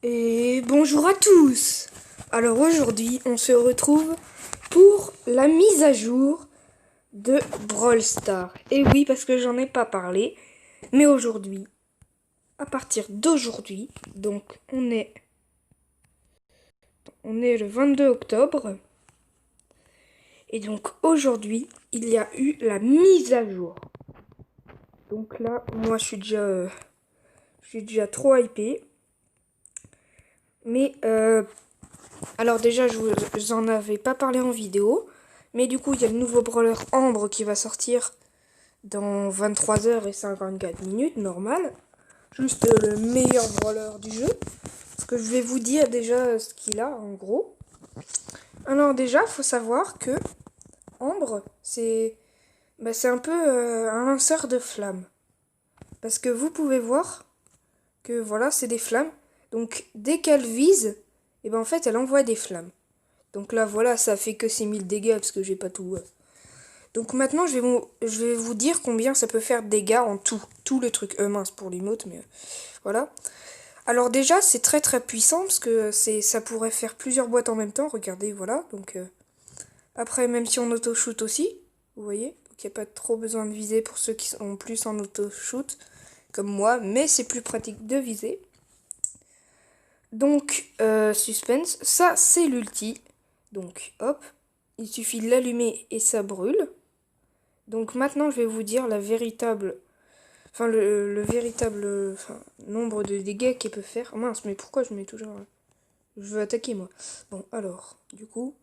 Et bonjour à tous. Alors aujourd'hui, on se retrouve pour la mise à jour de Brawl Stars. Et oui, parce que j'en ai pas parlé, mais aujourd'hui, à partir d'aujourd'hui, donc on est le 22 octobre, et donc aujourd'hui, il y a eu la mise à jour. Donc là, moi je suis déjà trop hypé. Mais alors déjà, je vous en avais pas parlé en vidéo. Mais du coup, il y a le nouveau brawler Ambre qui va sortir dans 23h54, normal. Juste le meilleur brawler du jeu. Parce que je vais vous dire déjà ce qu'il a en gros. Alors déjà, faut savoir que Ambre, c'est un peu un lanceur de flammes. Parce que vous pouvez voir que voilà, c'est des flammes. Donc dès qu'elle vise, et ben en fait, elle envoie des flammes. Donc là, voilà, ça fait que 6000 dégâts parce que j'ai pas tout. Donc maintenant, je vais vous dire combien ça peut faire de dégâts en tout. Tout le truc. Mince pour l'emote, mais voilà. Alors déjà, c'est très très puissant parce que ça pourrait faire plusieurs boîtes en même temps. Regardez, voilà. Donc après, même si on auto-shoot aussi, vous voyez. Donc il n'y a pas trop besoin de viser pour ceux qui sont plus en auto-shoot, comme moi. Mais c'est plus pratique de viser. Donc, suspense, ça c'est l'ulti. Donc, hop, il suffit de l'allumer et ça brûle. Donc maintenant, je vais vous dire le véritable nombre de dégâts qu'il peut faire. Oh mince, mais pourquoi je mets toujours... Je veux attaquer, moi. Bon, alors, du coup,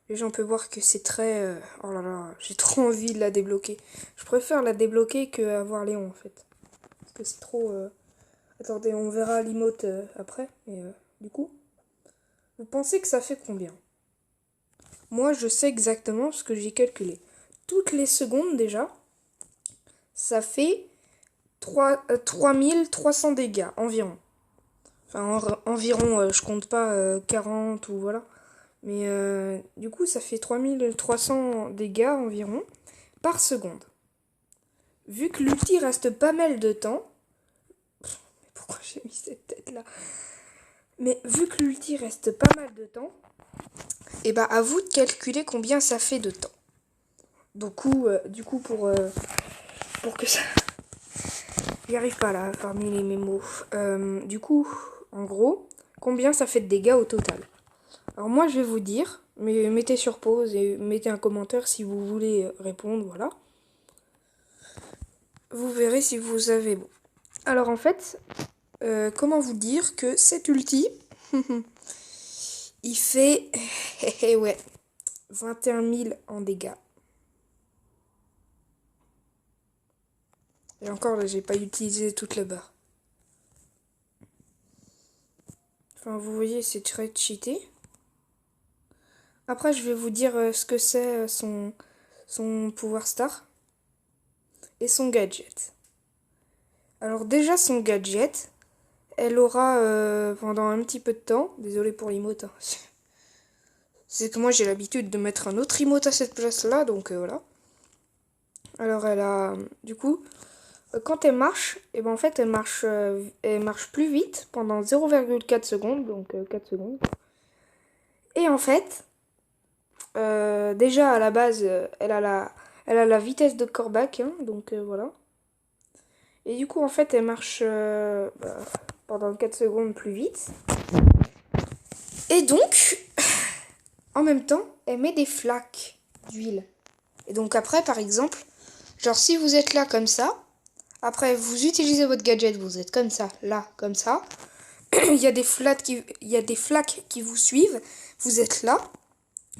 les gens peuvent voir que c'est très... oh là là, j'ai trop envie de la débloquer. Je préfère la débloquer que avoir Léon, en fait. Parce que c'est trop... Attendez, on verra l'emote après. Mais du coup, vous pensez que ça fait combien? Moi, je sais exactement ce que j'ai calculé. Toutes les secondes, déjà, ça fait 3300 dégâts environ. Enfin, environ, je compte pas 40 ou voilà. Mais du coup, ça fait 3300 dégâts environ par seconde. Vu que l'ulti reste pas mal de temps. Mais pourquoi j'ai mis cette tête là? Mais vu que l'ulti reste pas mal de temps, et bah à vous de calculer combien ça fait de temps. Du coup pour que ça. J'y arrive pas là, parmi mes mots. Du coup, en gros, combien ça fait de dégâts au total? Alors moi, je vais vous dire, mais mettez sur pause et mettez un commentaire si vous voulez répondre, voilà. Vous verrez si vous avez bon. Alors en fait, comment vous dire que cet ulti, il fait, ouais, 21 000 en dégâts. Et encore, là, j'ai pas utilisé toute la barre. Enfin, vous voyez, c'est très cheaté. Après, je vais vous dire ce que c'est son pouvoir star et son gadget. Alors déjà, son gadget, elle aura pendant un petit peu de temps, désolé pour l'emote, hein. C'est que moi j'ai l'habitude de mettre un autre emote à cette place-là, donc voilà. Alors elle a, du coup, quand elle marche, et ben en fait elle marche plus vite pendant 0,4 secondes, donc 4 secondes. Et en fait, déjà à la base, elle a la vitesse de Corbac, hein, donc voilà. Et du coup en fait elle marche pendant 4 secondes plus vite. Et donc, en même temps, elle met des flaques d'huile. Et donc après, par exemple, genre si vous êtes là comme ça, après vous utilisez votre gadget, vous êtes comme ça, là, comme ça, il y a des flaques qui vous suivent, vous êtes là,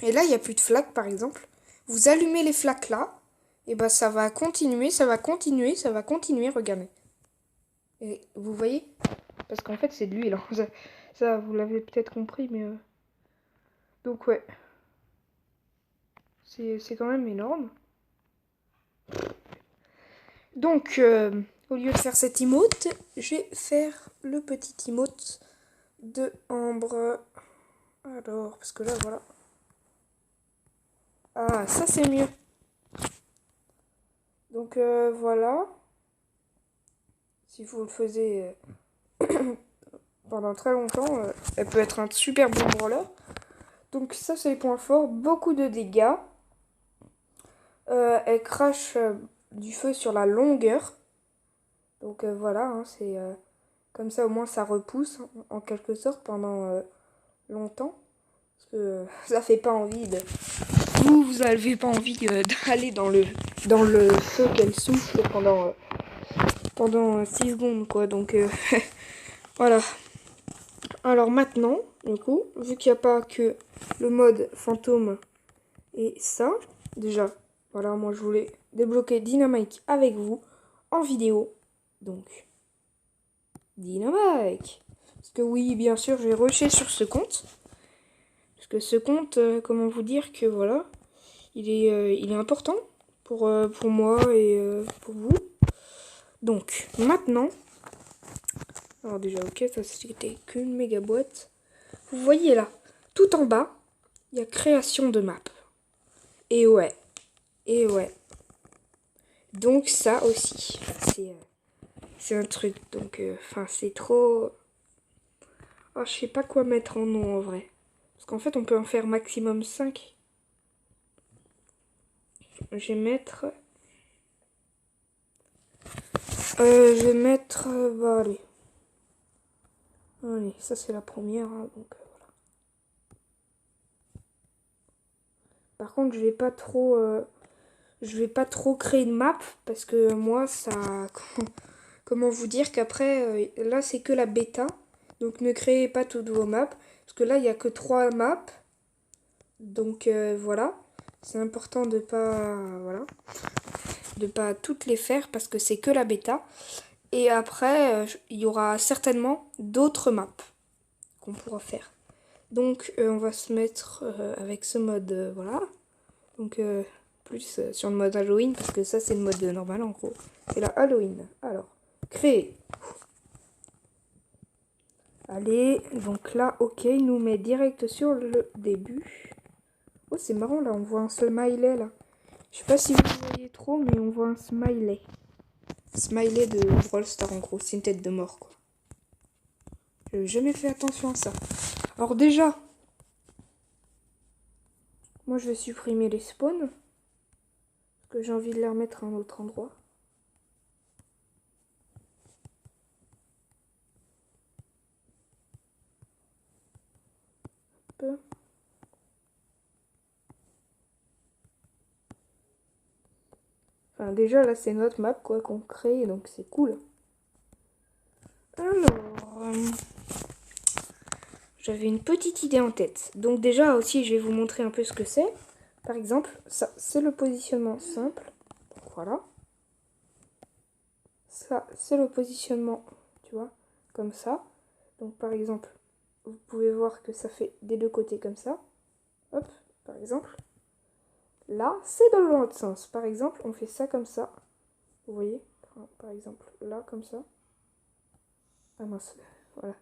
et là il n'y a plus de flaques par exemple, vous allumez les flaques là, et ben ça va continuer, ça va continuer, ça va continuer, regardez. Et vous voyez? Parce qu'en fait c'est de l'huile, hein. Ça vous l'avez peut-être compris, mais... Donc ouais, c'est quand même énorme. Donc, au lieu de faire cet emote, je vais faire le petit emote de Ambre. Alors, parce que là, voilà. Ah, ça c'est mieux. Donc, voilà. Si vous le faisiez pendant très longtemps. Elle peut être un super bon brawler. Donc ça, c'est les points forts. Beaucoup de dégâts. Elle crache du feu sur la longueur. Donc voilà, hein, c'est comme ça au moins ça repousse en quelque sorte pendant longtemps. Parce que ça fait pas envie de... Vous avez pas envie d'aller dans le feu qu'elle souffle pendant 6 secondes quoi. Donc voilà. Alors maintenant, du coup, vu qu'il n'y a pas que le mode fantôme et ça, déjà, voilà, moi je voulais débloquer Dynamite avec vous en vidéo. Donc, Dynamite. Parce que oui, bien sûr, je vais rusher sur ce compte. Parce que ce compte, comment vous dire que voilà, il est important pour moi et pour vous. Donc, maintenant, alors déjà, ok, ça c'était qu'une méga boîte. Vous voyez là, tout en bas, il y a création de map. Et ouais, et ouais. Donc ça aussi, c'est un truc. Donc, enfin, c'est trop... Oh, je sais pas quoi mettre en nom en vrai. Parce qu'en fait, on peut en faire maximum 5. Je vais mettre... bah allez. Allez, ça c'est la première, hein, donc voilà. Par contre, je vais pas trop créer de map parce que moi, ça... Comment vous dire qu'après, là c'est que la bêta. Donc ne créez pas toutes vos maps. Parce que là, il n'y a que 3 maps. Donc voilà. C'est important de pas... Voilà. De pas toutes les faire parce que c'est que la bêta. Et après, il y aura certainement d'autres maps qu'on pourra faire. Donc on va se mettre avec ce mode, voilà. Donc plus sur le mode Halloween, parce que ça c'est le mode normal en gros. C'est la Halloween. Alors, créer. Allez, donc là, ok, il nous met direct sur le début. Oh, c'est marrant, là, on voit un smiley, là. Je sais pas si vous voyez trop, mais on voit un smiley. Smiley de Brawl Stars, en gros. C'est une tête de mort, quoi. J'avais jamais fait attention à ça. Alors déjà, moi, je vais supprimer les spawns. Parce que j'ai envie de les remettre à un autre endroit. Hop. Enfin, déjà, là, c'est notre map, quoi, qu'on crée, donc c'est cool. Alors... j'avais une petite idée en tête. Donc déjà aussi, je vais vous montrer un peu ce que c'est. Par exemple, ça, c'est le positionnement simple. Donc voilà. Ça, c'est le positionnement, tu vois, comme ça. Donc par exemple, vous pouvez voir que ça fait des deux côtés comme ça. Hop, par exemple. Là, c'est dans l'autre sens. Par exemple, on fait ça comme ça. Vous voyez? Par exemple, là, comme ça. Ah mince, voilà.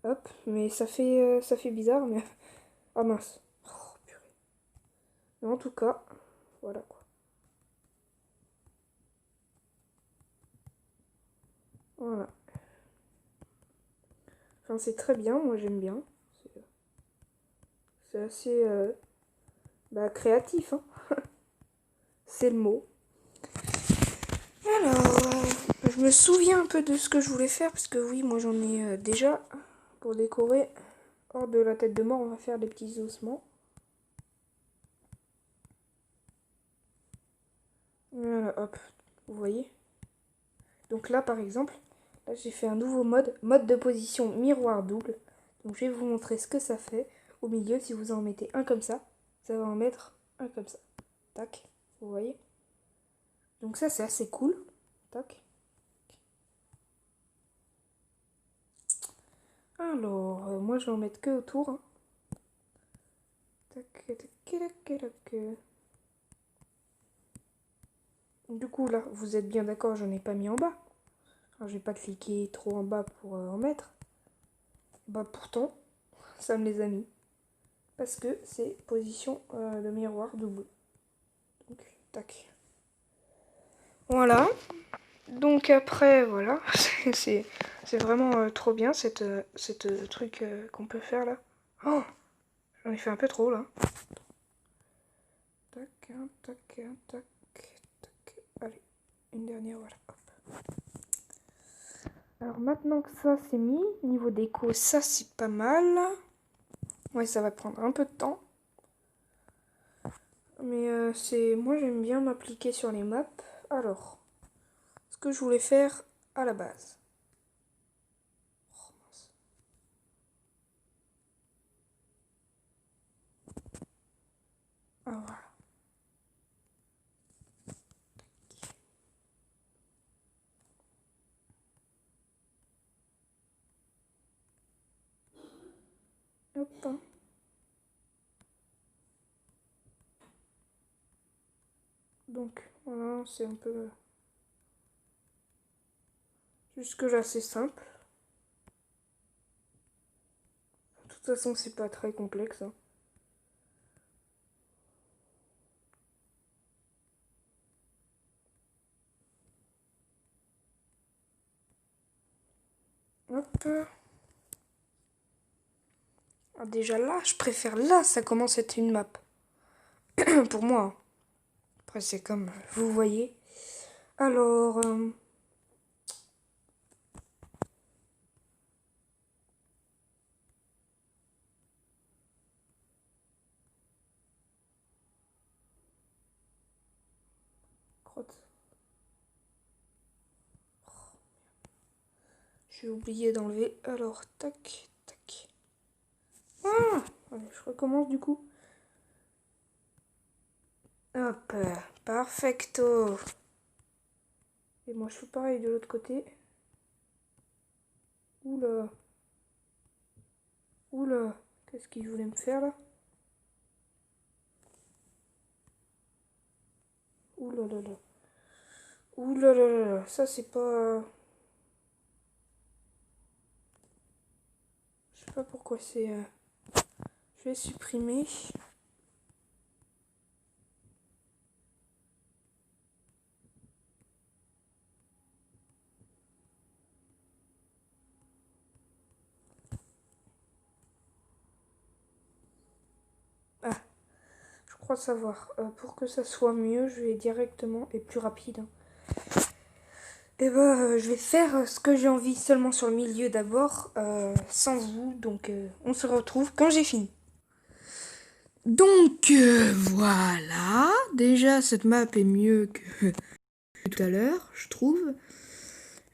Hop, mais ça fait bizarre, mais... ah mince. Oh, purée. Mais en tout cas, voilà quoi. Voilà. Enfin, c'est très bien, moi j'aime bien. C'est assez créatif, hein. C'est le mot. Alors, je me souviens un peu de ce que je voulais faire, parce que oui, moi j'en ai déjà. Pour décorer, hors de la tête de mort, on va faire des petits ossements. Voilà, hop, vous voyez. Donc là, par exemple, là j'ai fait un nouveau mode de position miroir double. Donc je vais vous montrer ce que ça fait. Au milieu, si vous en mettez un comme ça va en mettre un comme ça. Tac, vous voyez. Donc ça, c'est assez cool. Tac. Alors, moi je vais en mettre que autour. Hein. Tac, tac, tac, tac. Du coup, là, vous êtes bien d'accord, j'en ai pas mis en bas. Alors, je vais pas cliquer trop en bas pour en mettre. Bah, pourtant, ça me les a mis. Parce que c'est position de miroir double. Donc, tac. Voilà. Donc après, voilà, c'est vraiment trop bien cette truc qu'on peut faire là. Oh, j'en ai fait un peu trop là. Tac, tac, tac, tac. Allez, une dernière, voilà. Hop. Alors maintenant que ça c'est mis, niveau déco, ça c'est pas mal. Ouais, ça va prendre un peu de temps. Mais moi j'aime bien m'appliquer sur les maps. Alors, ce que je voulais faire à la base. Oh, mince. Ah voilà. Hop. Donc voilà, c'est un peu jusque là c'est simple. De toute façon c'est pas très complexe, hein. Hop. Ah, déjà là, je préfère là, ça commence à être une map. Pour moi. Après c'est comme vous voyez. Alors crotte. J'ai oublié d'enlever. Alors tac, tac. Ah, allez, je recommence du coup. Hop, perfecto. Et moi je fais pareil de l'autre côté. Oula. Oula. Qu'est-ce qu'il voulait me faire là? Oula là là. Oula là là là. Ça c'est pas... Je sais pas pourquoi c'est... Je vais supprimer. Ah, je crois savoir. Pour que ça soit mieux, je vais directement et plus rapide, hein. Et bah, je vais faire ce que j'ai envie seulement sur le milieu d'abord, sans vous. Donc, on se retrouve quand j'ai fini. Donc, voilà. Déjà, cette map est mieux que tout à l'heure, je trouve.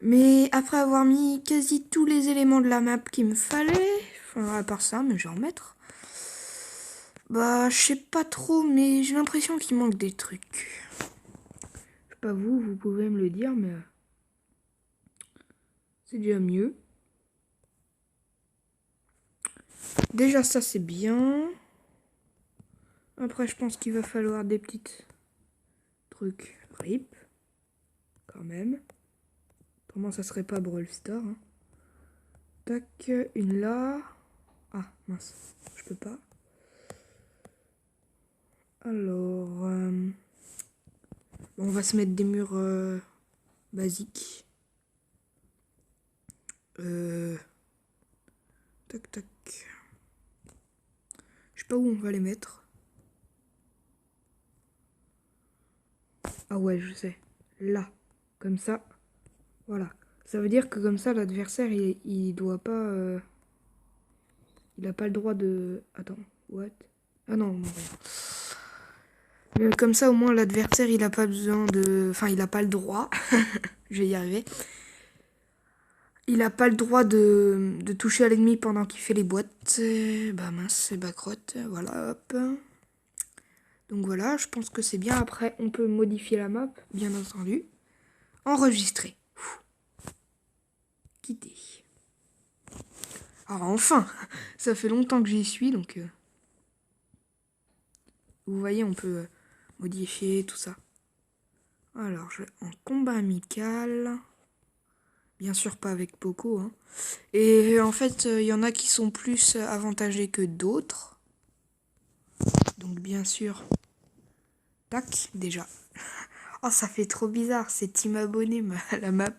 Mais après avoir mis quasi tous les éléments de la map qu'il me fallait, enfin, à part ça, mais je vais en mettre. Bah, je sais pas trop, mais j'ai l'impression qu'il manque des trucs. Je sais pas vous pouvez me le dire, mais c'est déjà mieux. Déjà, ça, c'est bien. Après, je pense qu'il va falloir des petites trucs RIP. Quand même. Comment ça serait pas Brawl Star, hein. Tac, une là. Ah, mince, je peux pas. Alors, on va se mettre des murs basiques. Tac, tac. Je sais pas où on va les mettre. Ah ouais, je sais. Là. Comme ça. Voilà. Ça veut dire que comme ça, l'adversaire, il doit pas... il a pas le droit de... Attends, what? Ah non, non, rien. Comme ça, au moins, l'adversaire, il a pas besoin de... Enfin, il a pas le droit. Je vais y arriver. Il a pas le droit de toucher à l'ennemi pendant qu'il fait les boîtes. Bah mince, c'est bacrotte. Voilà, hop. Donc voilà, je pense que c'est bien. Après, on peut modifier la map, bien entendu. Enregistrer. Quitter. Alors enfin, ça fait longtemps que j'y suis, donc... vous voyez, on peut modifier tout ça. Alors, je vais en combat amical. Bien sûr, pas avec Poco, hein. Et en fait, il y en a qui sont plus avantagés que d'autres. Donc bien sûr... Tac, déjà. Oh, ça fait trop bizarre, c'est Team Abonné, la map.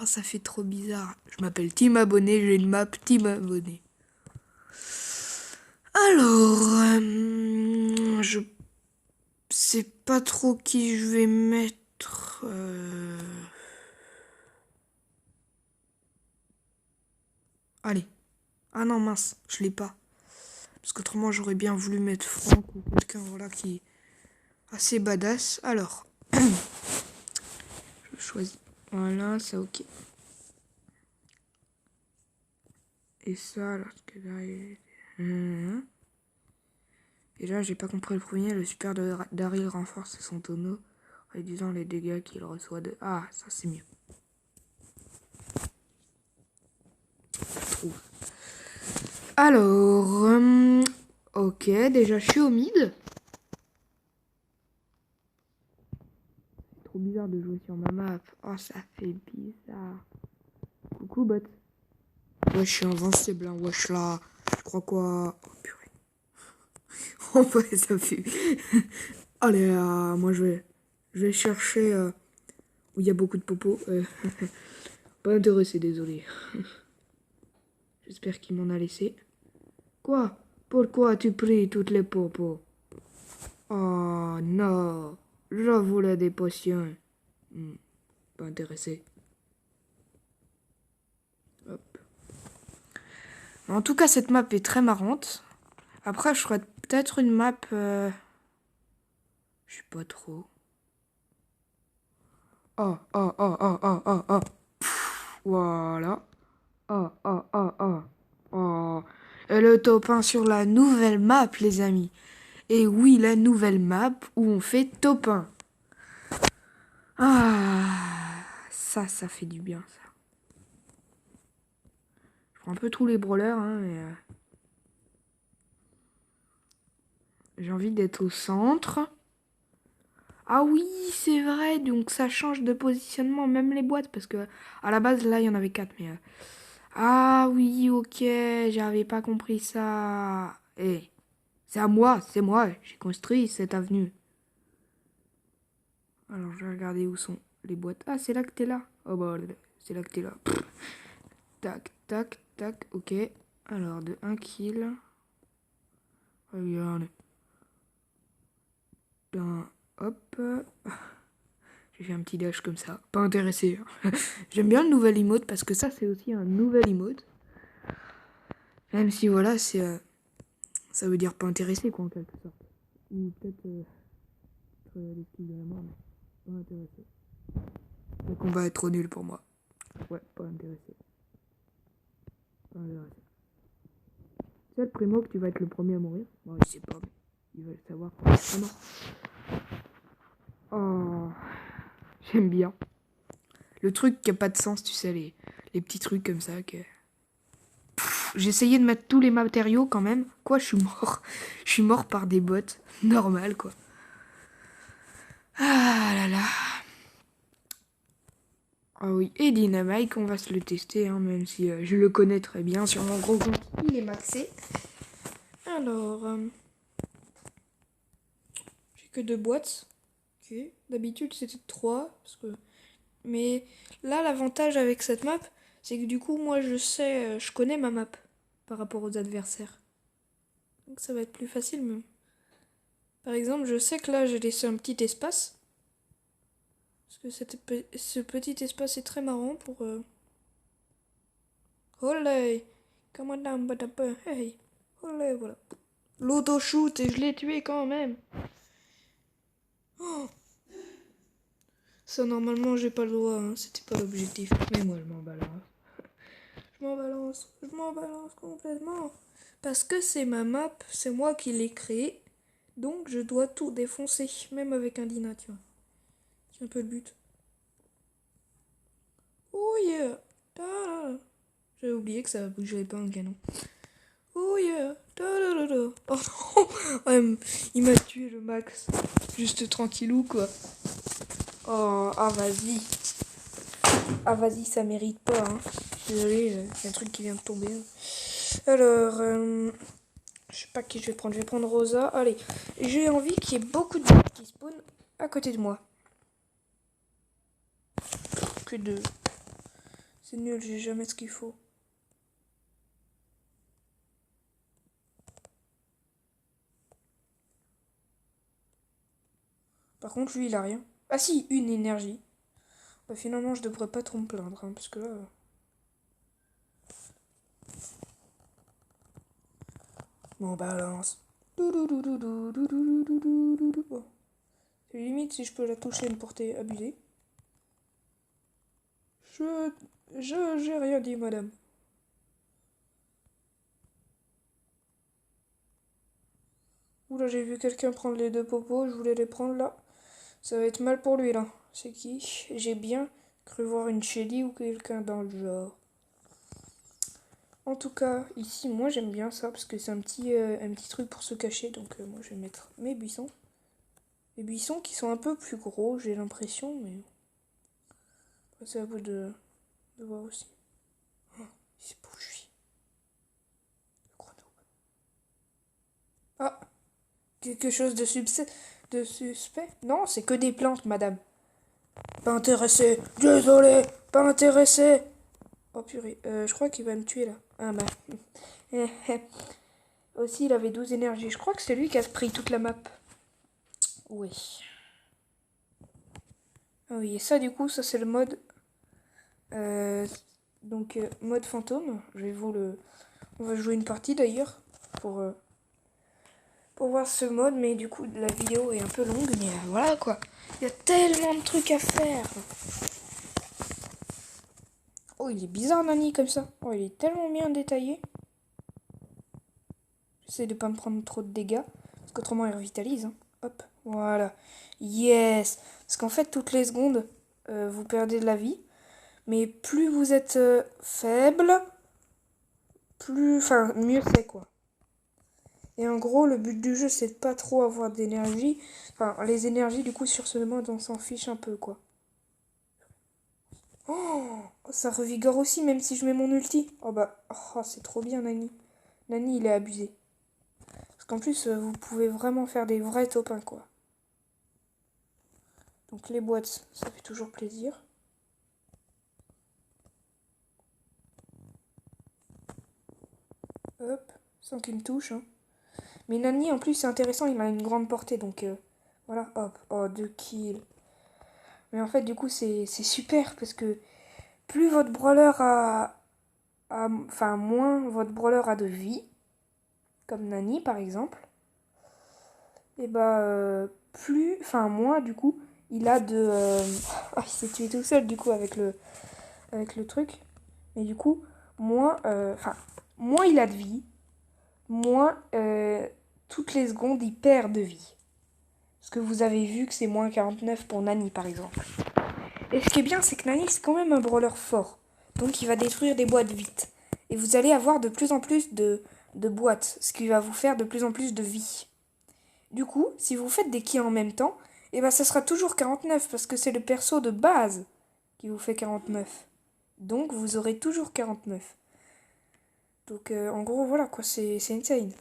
Oh, ça fait trop bizarre. Je m'appelle Team Abonné, j'ai une map Team Abonné. Alors, je sais pas trop qui je vais mettre. Allez. Ah non, mince, je l'ai pas. Parce qu'autrement, j'aurais bien voulu mettre Franck ou quelqu'un voilà, qui est assez badass. Alors, je choisis. Voilà, c'est ok. Et ça, alors que là, et là, j'ai pas compris le premier. Le super de Daryl renforce son tonneau, réduisant les dégâts qu'il reçoit de... Ah, ça c'est mieux. Je trouve. Alors, ok, déjà je suis au mid. C'est trop bizarre de jouer sur ma map. Oh, ça fait bizarre. Coucou, bot. Ouais, je suis invincible, hein. Wesh là. Je crois quoi. Oh purée. Oh ouais, ça fait. Allez, moi je vais chercher où il y a beaucoup de popos. Pas intéressé, désolé. J'espère qu'il m'en a laissé. Quoi? Pourquoi tu pries toutes les popos? Oh non. Je voulais des potions. Pas intéressé. Hop. En tout cas, cette map est très marrante. Après, je ferais peut-être une map... Je sais pas trop. Oh, oh, oh, oh, oh, oh, oh. Pff, voilà. Oh, oh, oh, oh. Oh. Et le top 1 sur la nouvelle map, les amis. Et oui, la nouvelle map où on fait top 1. Ah, ça fait du bien, ça. Je prends un peu tous les brawlers, hein, mais... j'ai envie d'être au centre. Ah oui, c'est vrai, donc ça change de positionnement, même les boîtes, parce que à la base, là, il y en avait 4, mais... Ah oui, ok, j'avais pas compris ça. Eh, c'est à moi, c'est moi, j'ai construit cette avenue. Alors, je vais regarder où sont les boîtes. Ah, c'est là que t'es là. Oh bah, c'est là que t'es là. Pff. Tac, tac, tac, ok. Alors, de 1 kill. Regarde. Hop. J'ai fait un petit dash comme ça. Pas intéressé. J'aime bien le nouvel emote parce que ça, c'est aussi un nouvel emote. Même si, voilà, c'est... ça veut dire pas intéressé, quoi, en quelque sorte. Ou peut-être... les skills de la mort, mais pas intéressé. Le combat est trop nul pour moi. Ouais, pas intéressé. Pas intéressé. C'est le primo que tu vas être le premier à mourir. Bon, il sait pas, mais il va le savoir quand il sera mort. Oh, j'aime bien. Le truc qui a pas de sens, tu sais, les petits trucs comme ça que... J'ai essayé de mettre tous les matériaux quand même. Quoi, je suis mort. Je suis mort par des bots. Normal, quoi. Ah là là. Ah oui, et Dynamite, on va se le tester, hein, même si je le connais très bien. Sur mon gros compte, il est maxé. Alors, j'ai que 2 boîtes. Ok. D'habitude, c'était 3. Parce que... Mais là, l'avantage avec cette map, c'est que du coup, moi, je connais ma map par rapport aux adversaires. Donc ça va être plus facile, mais... Par exemple, je sais que là, j'ai laissé un petit espace. Parce que ce petit espace est très marrant pour... Olé! Come on down, but hey! Olé, voilà. L'auto-shoot, et je l'ai tué quand même! Oh. Ça, normalement, j'ai pas le droit, hein. C'était pas l'objectif. Mais moi, je m'en balance. Je m'en balance complètement. Parce que c'est ma map, c'est moi qui l'ai créée. Donc, je dois tout défoncer, même avec un Dina, tu vois. C'est un peu le but. Oh yeah! J'avais oublié que ça bougeait pas un canon. Oh yeah! Oh non! Ouais, il m'a tué le max. Juste tranquillou, quoi. Oh, ah vas-y. Ah vas-y, ça mérite pas, hein. Désolé, il y a un truc qui vient de tomber. Alors, je sais pas qui je vais prendre. Je vais prendre Rosa. Allez, j'ai envie qu'il y ait beaucoup de gens qui spawnent à côté de moi. que 2. C'est nul, j'ai jamais ce qu'il faut. Par contre, lui, il a rien. Ah si, une énergie. Bah, finalement, je devrais pas trop me plaindre, hein, parce que là... Bon, balance. Oh. C'est limite si je peux la toucher une portée abusée. J'ai rien dit, madame. Oula, j'ai vu quelqu'un prendre les 2 popos, je voulais les prendre là. Ça va être mal pour lui là. C'est qui? J'ai bien cru voir une Shelly ou quelqu'un dans le genre. En tout cas, ici, moi j'aime bien ça parce que c'est un petit truc pour se cacher. Donc moi je vais mettre mes buissons. Les buissons qui sont un peu plus gros, j'ai l'impression, mais c'est à vous de voir aussi. Oh, c'est beau, je suis. Le gros noob. Ah, quelque chose de suspect? Non, c'est que des plantes, madame. Pas intéressé. Désolé, pas intéressé. Oh purée, je crois qu'il va me tuer là. Ah bah. Aussi, il avait 12 énergies. Je crois que c'est lui qui a pris toute la map. Oui. Ah oui, et ça du coup, ça c'est le mode. Mode fantôme. Je vais vous le. On va jouer une partie d'ailleurs pour voir ce mode, mais du coup la vidéo est un peu longue, mais voilà quoi. Il y a tellement de trucs à faire. Oh, il est bizarre Nani comme ça. Oh, il est tellement bien détaillé. J'essaie de pas me prendre trop de dégâts, parce qu'autrement il revitalise. Hein. Hop, voilà. Yes. Parce qu'en fait, toutes les secondes, vous perdez de la vie. Mais plus vous êtes faible, mieux c'est quoi. Et en gros, le but du jeu, c'est de pas trop avoir d'énergie. Enfin, les énergies, du coup, sur ce mode, on s'en fiche un peu, quoi. Oh, ça revigore aussi, même si je mets mon ulti. Oh bah, oh, c'est trop bien, Nani. Nani, il est abusé. Parce qu'en plus, vous pouvez vraiment faire des vrais top 1, quoi. Donc les boîtes, ça fait toujours plaisir. Hop, sans qu'il me touche, hein. Mais Nani, en plus, c'est intéressant, il a une grande portée, donc voilà, hop, oh, 2 kills. Mais en fait, du coup, c'est super, parce que plus votre brawler moins votre brawler a de vie, comme Nani, par exemple, et moins, du coup, il a de... Oh, il s'est tué tout seul, du coup, avec le truc. Mais du coup, moins il a de vie, moins toutes les secondes, il perd de vie. Parce que vous avez vu que c'est moins 49 pour Nani, par exemple. Et ce qui est bien, c'est que Nani, c'est quand même un brawler fort. Donc il va détruire des boîtes vite. Et vous allez avoir de plus en plus de boîtes, ce qui va vous faire de plus en plus de vie. Du coup, si vous faites des kills en même temps, et ça sera toujours 49, parce que c'est le perso de base qui vous fait 49. Donc vous aurez toujours 49. Donc en gros, voilà quoi, c'est insane.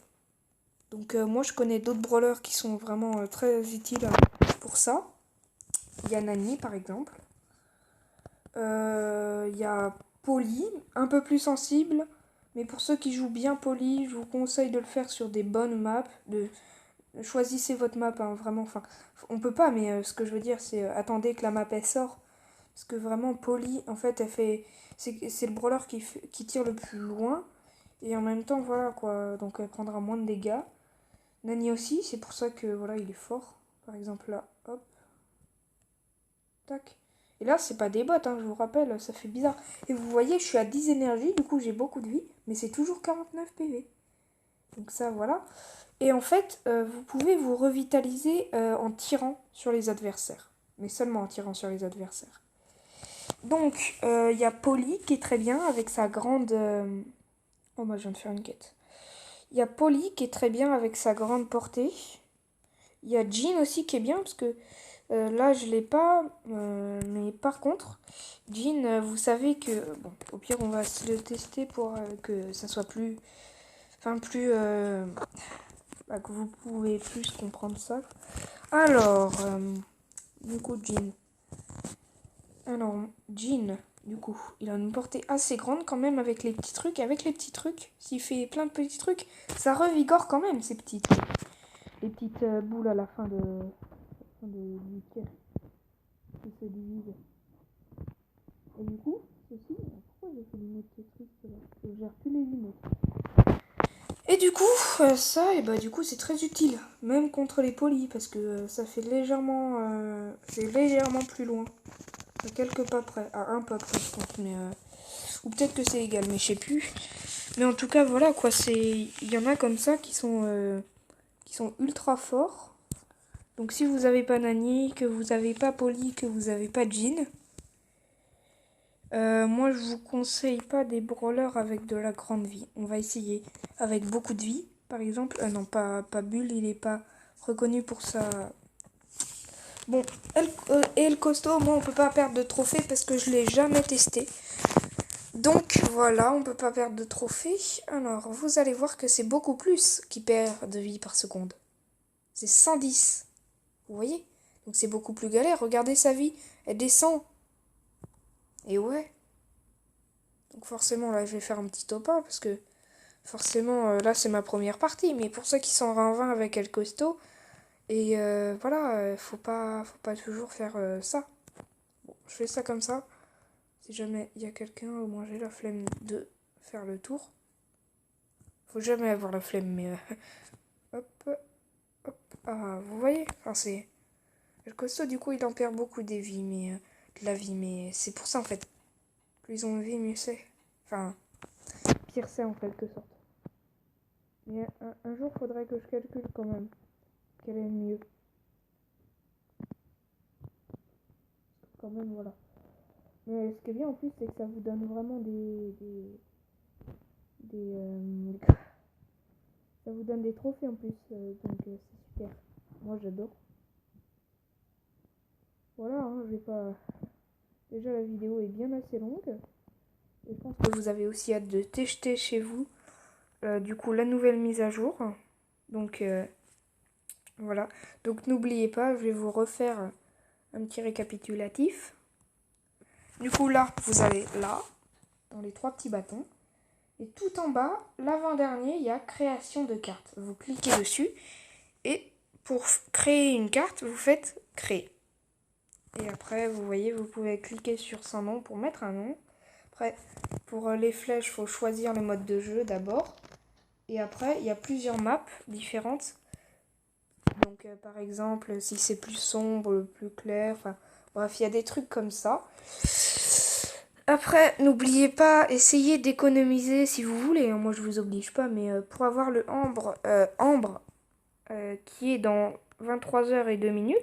Donc moi je connais d'autres brawlers qui sont vraiment très utiles pour ça. Il y a Nani par exemple. Il y a Polly, un peu plus sensible. Mais pour ceux qui jouent bien Polly, je vous conseille de le faire sur des bonnes maps. Choisissez votre map, hein, vraiment. Enfin, on peut pas, mais ce que je veux dire, c'est attendez que la map elle sort. Parce que vraiment, Polly, en fait, elle fait. C'est le brawler qui tire le plus loin. Et en même temps, voilà quoi. Donc elle prendra moins de dégâts. Nani aussi, c'est pour ça que voilà, il est fort. Par exemple là, hop. Tac. Et là, c'est pas des bots, hein, je vous rappelle, ça fait bizarre. Et vous voyez, je suis à 10 énergie, du coup j'ai beaucoup de vie, mais c'est toujours 49 PV. Donc ça, voilà. Et en fait, vous pouvez vous revitaliser en tirant sur les adversaires. Mais seulement en tirant sur les adversaires. Donc, il y a Polly qui est très bien avec sa grande... Oh, moi je viens de faire une quête. Il y a Polly qui est très bien avec sa grande portée. Il y a Jean aussi qui est bien parce que là je l'ai pas. Mais par contre, Jean, vous savez que... Bon, au pire on va se le tester pour que ça soit plus... Enfin plus... que vous pouvez plus comprendre ça. Alors, du coup Jean. Alors, Jean, du coup, il a une portée assez grande quand même avec les petits trucs. Avec les petits trucs, s'il fait plein de petits trucs, ça revigore quand même ces petites, les petites boules à la fin du tir qui se divisent. Et du coup, ceci, pourquoi j'ai fait l'emote qui est triste là? Je gère plus les emotes. Et du coup, ça, et bah du coup, c'est très utile, même contre les polis, parce que ça fait légèrement, c'est légèrement plus loin. À quelques pas près, à un pas près, je pense, mais ou peut-être que c'est égal, mais je sais plus. Mais en tout cas, voilà quoi, il y en a comme ça qui sont ultra forts. Donc si vous avez pas Nani, que vous avez pas Poli, que vous avez pas Jean, moi je vous conseille pas des brawlers avec de la grande vie. On va essayer avec beaucoup de vie, par exemple. Non, pas Bull, il est pas reconnu pour ça. Bon, El Costaud, moi on peut pas perdre de trophée parce que je l'ai jamais testé. Donc voilà, on peut pas perdre de trophée. Alors, vous allez voir que c'est beaucoup plus qui perd de vie par seconde. C'est 110. Vous voyez? Donc c'est beaucoup plus galère. Regardez sa vie, elle descend. Et ouais. Donc forcément, là, je vais faire un petit top 1 parce que forcément, là, c'est ma première partie. Mais pour ceux qui sont 20-20 avec El Costaud, et voilà, faut pas toujours faire ça. Bon, je fais ça comme ça. Si jamais il y a quelqu'un, au moins j'ai la flemme de faire le tour. Faut jamais avoir la flemme, mais hop, hop. Ah, vous voyez, enfin c'est le costaud, du coup il en perd beaucoup des vies, mais de la vie, mais c'est pour ça en fait. Plus ils ont de vie, mieux c'est. Enfin, pire c'est en quelque sorte. Mais un jour faudrait que je calcule quand même quel est le mieux. Quand même, voilà. Mais ce qui est bien en plus, c'est que ça vous donne vraiment ça vous donne des trophées en plus, donc c'est super. Moi j'adore. Voilà, hein, je vais pas. Déjà la vidéo est bien assez longue. Et je pense que vous avez aussi hâte de tester chez vous. Du coup, la nouvelle mise à jour. Donc voilà. Donc n'oubliez pas, je vais vous refaire un petit récapitulatif. Du coup là, vous allez là, dans les 3 petits bâtons. Et tout en bas, l'avant-dernier, il y a création de carte. Vous cliquez dessus. Et pour créer une carte, vous faites créer. Et après, vous voyez, vous pouvez cliquer sur son nom pour mettre un nom. Après, pour les flèches, il faut choisir le mode de jeu d'abord. Et après, il y a plusieurs maps différentes. Donc, par exemple, si c'est plus sombre, plus clair, enfin, bref, il y a des trucs comme ça. Après, n'oubliez pas, essayez d'économiser si vous voulez. Moi, je vous oblige pas, mais pour avoir le ambre qui est dans 23h02.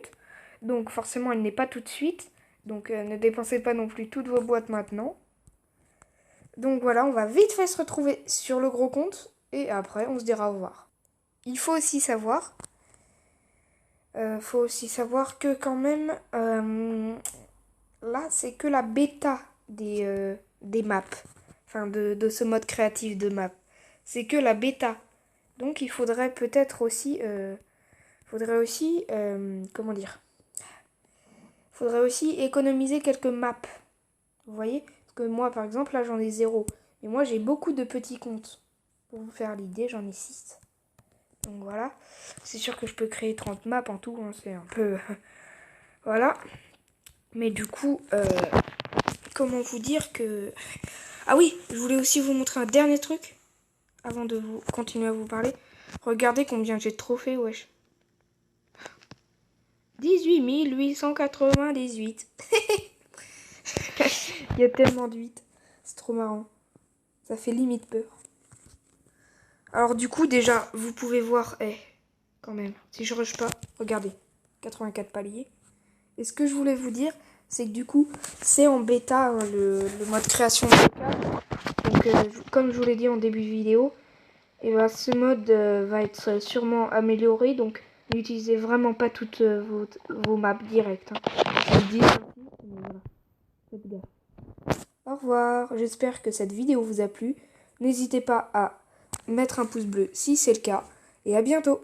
Donc, forcément, elle n'est pas tout de suite. Donc, ne dépensez pas non plus toutes vos boîtes maintenant. Donc voilà, on va vite fait se retrouver sur le gros compte et après on se dira au revoir. Il faut aussi savoir que quand même là c'est que la bêta des maps, enfin de ce mode créatif de map. C'est que la bêta. Donc il faudrait peut-être aussi comment dire, faudrait aussi économiser quelques maps. Vous voyez? Parce que moi par exemple là j'en ai 0. Et moi j'ai beaucoup de petits comptes. Pour vous faire l'idée, j'en ai 6. Donc voilà. C'est sûr que je peux créer 30 maps en tout. Hein, c'est un peu... voilà. Mais du coup, comment vous dire que... Ah oui, je voulais aussi vous montrer un dernier truc. Avant de vous continuer à vous parler. Regardez combien j'ai de trophées, wesh. 18 898. Il y a tellement de 8. C'est trop marrant. Ça fait limite peur. Alors du coup, déjà, vous pouvez voir... quand même, si je rush pas, regardez. 84 paliers. Et ce que je voulais vous dire, c'est que du coup, c'est en bêta, hein, le mode création de carte. Donc, comme je vous l'ai dit en début de vidéo, et ben, ce mode va être sûrement amélioré. Donc, n'utilisez vraiment pas toutes vos maps directes. Hein. Je le dis ainsi, mais voilà. Faites gaffe. Au revoir, j'espère que cette vidéo vous a plu. N'hésitez pas à mettre un pouce bleu si c'est le cas. Et à bientôt.